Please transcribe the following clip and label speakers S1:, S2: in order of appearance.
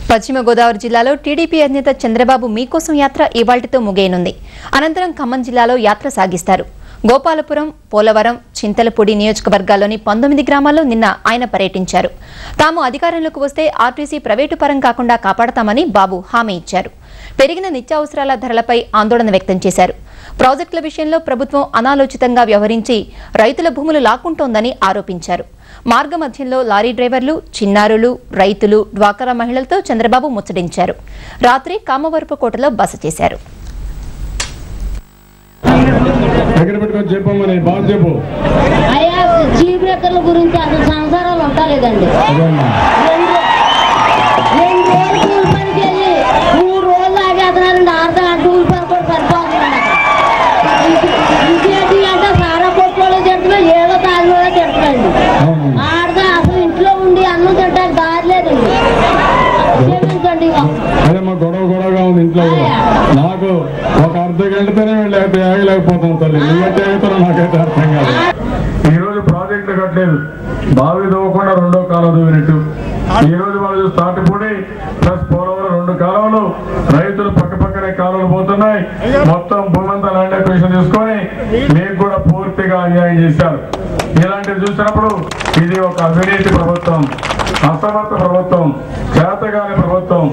S1: పశ్చిమ గోదావరి జిల్లాలో టీడీపీ అధినేత చంద్రబాబు మీకోసం యాత్ర ఇవాళ్టితో ముగియనుంది. అనంతరం ఖమ్మం జిల్లాలో యాత్ర సాగిస్తారు. గోపాలపురం, పోలవరం, చింతలపూడి నియోజకవర్గాల్లోని 19 గ్రామాల్లో నిన్న ఆయన పర్యటించారు. తాము అధికారంలోకి వస్తే ఆర్టీసీ ప్రైవేటు పరం కాకుండా కాపాడతామని బాబు హామీ ఇచ్చారు. పెరిగిన నిత్యావసరాల ధరలపై ఆందోళన వ్యక్తం చేశారు. ప్రాజెక్టుల విషయంలో ప్రభుత్వం అనాలోచితంగా వ్యవహరించి రైతుల భూములు లాక్కుంటోందని ఆరోపించారు. మార్గ మధ్యంలో లారీ డ్రైవర్లు, చిన్నారులు, రైతులు, డ్వాక్రా మహిళలతో చంద్రబాబు ముచ్చటించారు. రాత్రి కామవరపుకోటలో బస చేశారు.
S2: అదే మా గొడవగా ఉంది ఇంట్లో కూడా. నాకు ఒక అర్ధ గంటతోనే వెళ్ళి ఆగలేకపోతాం తల్లి. నువ్వైతే అవుతారో నాకైతే అర్థం కాదు. ఈ రోజు ప్రాజెక్టులు కట్టలేదు, బావి దవ్వకుండా రెండో కాలువ దూవినట్టు. ఈ రోజు వాళ్ళు తాటిపూడి ప్లస్ పోలవరం 2 కాలువలు, రైతులు పక్కనే కాలువలు పోతున్నాయి. మొత్తం భూమంతా ల్యాండ్ అక్విజిషన్ తీసుకొని మీకు కూడా పూర్తిగా అన్యాయం చేశారు. ఇలాంటివి చూసినప్పుడు ఇది ఒక అవినీతి ప్రభుత్వం, అసమర్థ ప్రభుత్వం, చేతగాని ప్రభుత్వం.